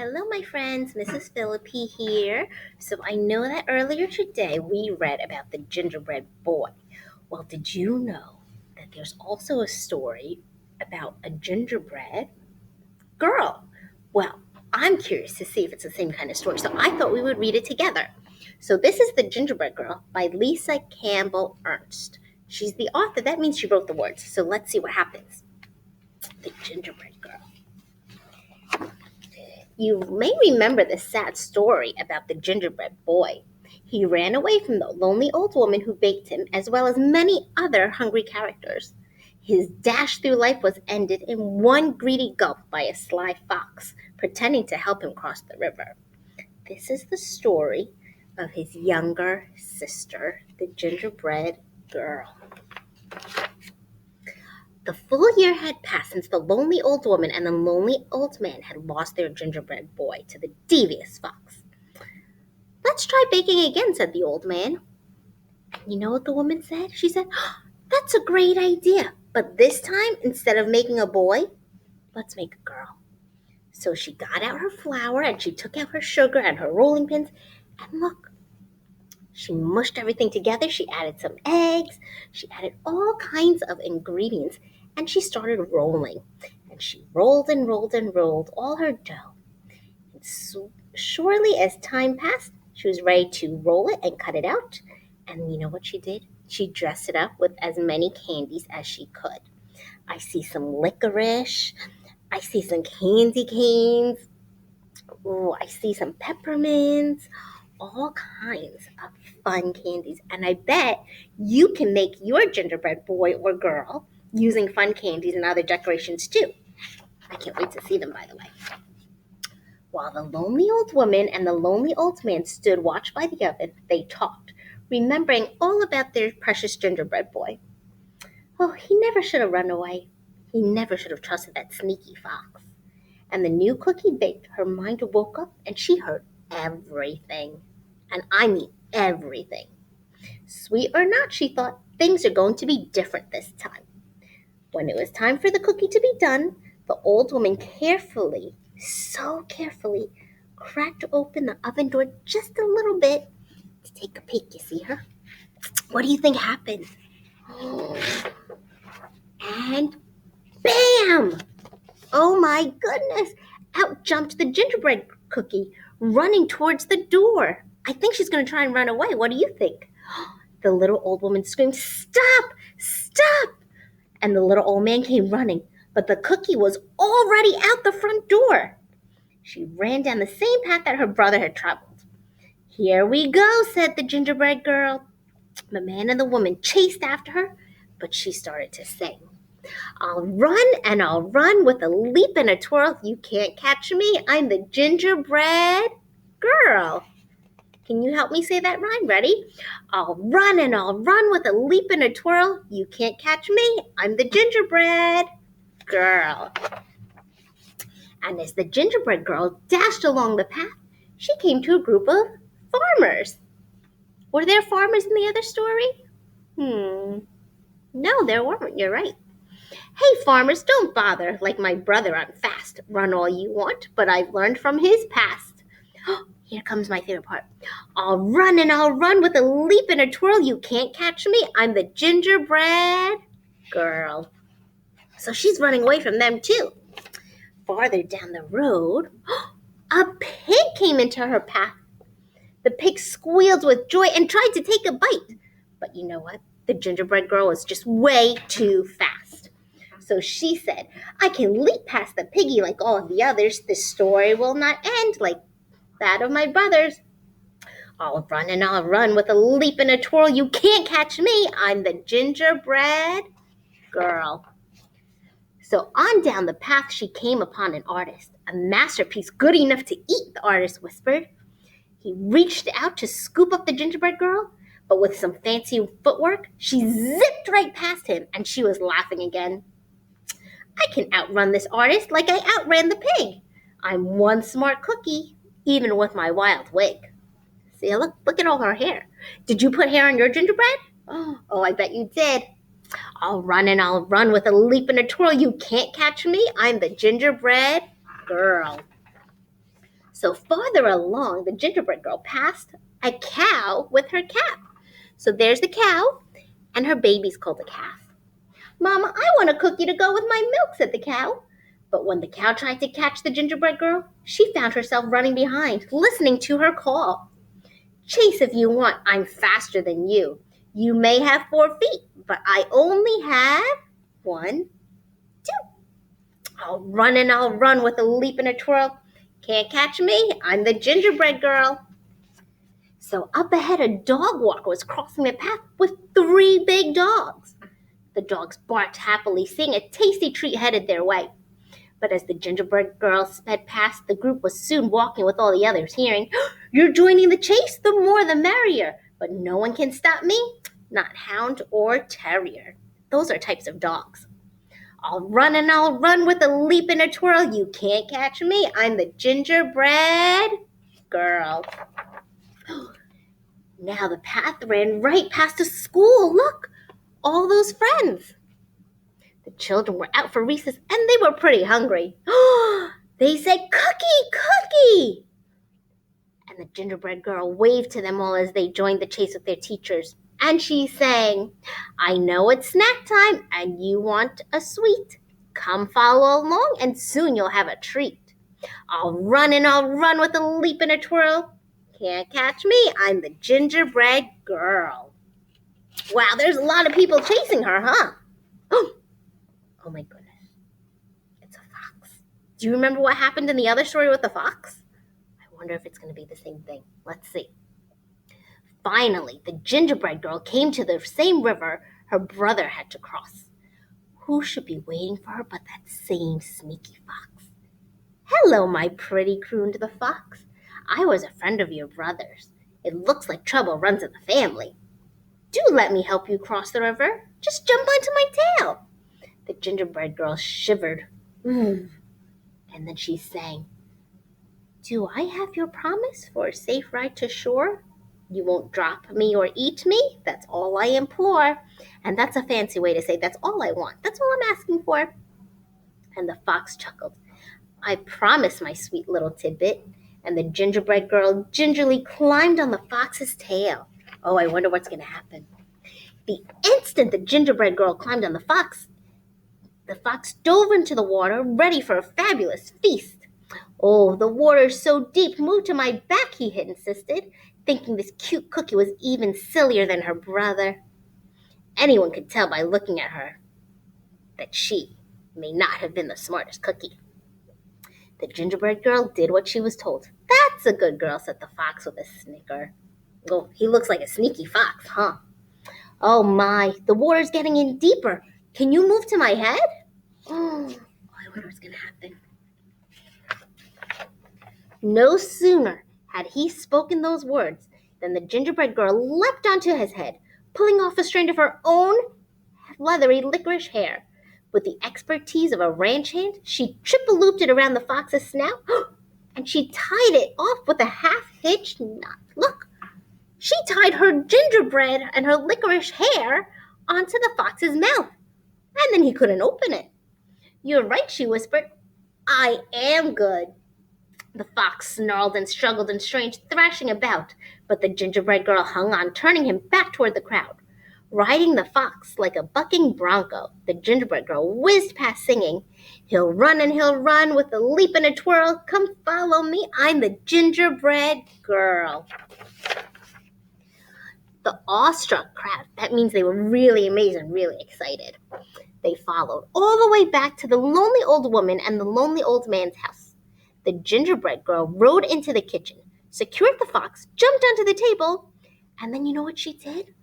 Hello, my friends. Mrs. Philippi here. So I know that earlier today we read about the gingerbread boy. Well, did you know that there's also a story about a gingerbread girl? Well, I'm curious to see if it's the same kind of story, so I thought we would read it together. So this is The Gingerbread Girl by Lisa Campbell Ernst. She's the author. That means she wrote the words. So let's see what happens. The Gingerbread Girl. You may remember the sad story about the gingerbread boy. He ran away from the lonely old woman who baked him, as well as many other hungry characters. His dash through life was ended in one greedy gulp by a sly fox, pretending to help him cross the river. This is the story of his younger sister, the gingerbread girl. The full year had passed since the lonely old woman and the lonely old man had lost their gingerbread boy to the devious fox. "Let's try baking again," said the old man. You know what the woman said? She said, "That's a great idea, but this time, instead of making a boy, let's make a girl." So she got out her flour and she took out her sugar and her rolling pins, and look, she mushed everything together. She added some eggs. She added all kinds of ingredients, and she started rolling. And she rolled and rolled and rolled all her dough. And surely as time passed, she was ready to roll it and cut it out. And you know what she did? She dressed it up with as many candies as she could. I see some licorice. I see some candy canes. Ooh, I see some peppermints. All kinds of fun candies. And I bet you can make your gingerbread boy or girl using fun candies and other decorations too. I can't wait to see them, by the way. While the lonely old woman and the lonely old man stood watch by the oven, they talked, remembering all about their precious gingerbread boy. Oh, he never should have run away. He never should have trusted that sneaky fox. And the new cookie baked, her mind woke up and she heard everything. And I mean everything. Sweet or not, she thought, things are going to be different this time. When it was time for the cookie to be done, the old woman carefully, so carefully, cracked open the oven door just a little bit to take a peek. You see her? What do you think happened? And bam! Oh my goodness! Out jumped the gingerbread cookie, running towards the door. I think she's going to try and run away. What do you think? The little old woman screamed, "Stop! Stop!" And the little old man came running, but the cookie was already out the front door. She ran down the same path that her brother had traveled. "Here we go," said the gingerbread girl. The man and the woman chased after her, but she started to sing. "I'll run and I'll run with a leap and a twirl. You can't catch me. I'm the gingerbread girl." Can you help me say that rhyme? Ready? "I'll run and I'll run with a leap and a twirl. You can't catch me. I'm the gingerbread girl." And as the gingerbread girl dashed along the path, she came to a group of farmers. Were there farmers in the other story? No, there weren't. You're right. "Hey, farmers, don't bother like my brother. I'm fast. Run all you want, but I've learned from his past." Here comes my favorite part. "I'll run and I'll run with a leap and a twirl. You can't catch me. I'm the gingerbread girl." So she's running away from them too. Farther down the road, a pig came into her path. The pig squealed with joy and tried to take a bite. But you know what? The gingerbread girl was just way too fast. So she said, "I can leap past the piggy like all of the others. This story will not end like that of my brothers. I'll run and I'll run with a leap and a twirl. You can't catch me. I'm the gingerbread girl." So on down the path she came upon an artist, a masterpiece good enough to eat, the artist whispered. He reached out to scoop up the gingerbread girl, but with some fancy footwork, she zipped right past him, and she was laughing again. "I can outrun this artist like I outran the pig. I'm one smart cookie, even with my wild wig." See, look at all her hair. Did you put hair on your gingerbread? Oh, I bet you did. "I'll run and I'll run with a leap and a twirl. You can't catch me. I'm the gingerbread girl." So farther along, the gingerbread girl passed a cow with her calf. So there's the cow, and her baby's called a calf. Mama, I want a cookie to go with my milk, said the cow. But when the cow tried to catch the gingerbread girl, she found herself running behind, listening to her call. Chase if you want, I'm faster than you. You may have 4 feet, but I only have 1, 2. I'll run and I'll run with a leap and a twirl. Can't catch me, I'm the gingerbread girl. So up ahead, a dog walker was crossing the path with 3 big dogs. The dogs barked happily, seeing a tasty treat headed their way. But as the gingerbread girl sped past, the group was soon walking with all the others, hearing, "You're joining the chase, the more the merrier. But no one can stop me, not hound or terrier." Those are types of dogs. I'll run and I'll run with a leap and a twirl. You can't catch me, I'm the gingerbread girl. Now the path ran right past a school. Look, all those friends. The children were out for recess and they were pretty hungry. They said, "Cookie, cookie!" And the gingerbread girl waved to them all as they joined the chase with their teachers. And she sang, "I know it's snack time and you want a sweet. Come follow along and soon you'll have a treat. I'll run and I'll run with a leap and a twirl. Can't catch me, I'm the gingerbread girl." Wow, there's a lot of people chasing her, huh? Oh my goodness. It's a fox. Do you remember what happened in the other story with the fox? I wonder if it's going to be the same thing. Let's see. Finally, the gingerbread girl came to the same river her brother had to cross. Who should be waiting for her but that same sneaky fox? "Hello, my pretty," crooned the fox. "I was a friend of your brother's. It looks like trouble runs in the family. Do let me help you cross the river. Just jump onto my tail." The gingerbread girl shivered. And then she sang, "Do I have your promise for a safe ride to shore? You won't drop me or eat me? That's all I implore." And that's a fancy way to say that's all I want. That's all I'm asking for. And the fox chuckled. "I promise, my sweet little tidbit." And the gingerbread girl gingerly climbed on the fox's tail. Oh, I wonder what's going to happen. The instant the gingerbread girl climbed on the fox dove into the water, ready for a fabulous feast. "Oh, the water's so deep, move to my back," he had insisted, thinking this cute cookie was even sillier than her brother. Anyone could tell by looking at her that she may not have been the smartest cookie. The gingerbread girl did what she was told. "That's a good girl," said the fox with a snicker. Oh, he looks like a sneaky fox, huh? "Oh my, the water's getting in deeper. Can you move to my head?" Oh, I wonder what's going to happen. No sooner had he spoken those words than the gingerbread girl leapt onto his head, pulling off a strand of her own leathery licorice hair. With the expertise of a ranch hand, she triple-looped it around the fox's snout, and she tied it off with a half-hitched knot. Look, she tied her gingerbread and her licorice hair onto the fox's mouth, and then he couldn't open it. "You're right," she whispered. "I am good." The fox snarled and struggled and strained, thrashing about, but the gingerbread girl hung on, turning him back toward the crowd. Riding the fox like a bucking bronco, the gingerbread girl whizzed past singing, he'll run with a leap and a twirl. Come follow me, I'm the gingerbread girl." The awestruck crowd, that means they were really amazed and really excited. They followed all the way back to the lonely old woman and the lonely old man's house. The gingerbread girl rode into the kitchen, secured the fox, jumped onto the table, and then you know what she did?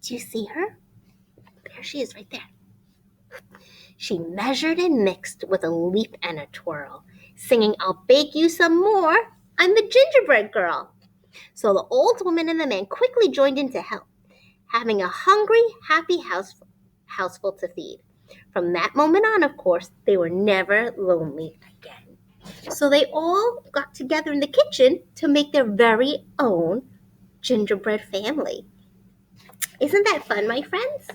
Do you see her? There she is right there. She measured and mixed with a leap and a twirl, singing, "I'll bake you some more. I'm the gingerbread girl." So the old woman and the man quickly joined in to help, having a hungry, happy houseful to feed. From that moment on, of course, they were never lonely again. So they all got together in the kitchen to make their very own gingerbread family. Isn't that fun, my friends?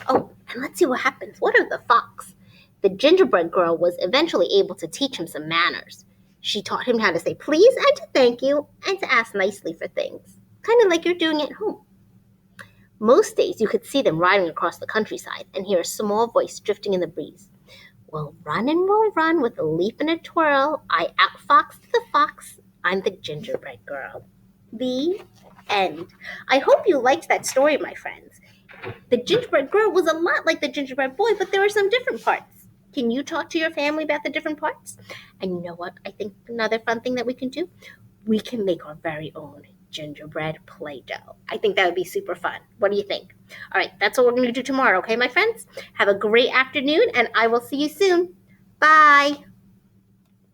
Oh, and let's see what happens. What of the fox? The gingerbread girl was eventually able to teach him some manners. She taught him how to say please and to thank you and to ask nicely for things, kind of like you're doing at home. Most days you could see them riding across the countryside and hear a small voice drifting in the breeze. We'll run and we'll run with a leap and a twirl. I outfoxed the fox. I'm the gingerbread girl. The end. I hope you liked that story, my friends. The gingerbread girl was a lot like the gingerbread boy, but there were some different parts. Can you talk to your family about the different parts? And you know what? I think another fun thing that we can do, we can make our very own gingerbread Play-Doh. I think that would be super fun. What do you think? All right, that's what we're going to do tomorrow, okay, my friends? Have a great afternoon, and I will see you soon. Bye.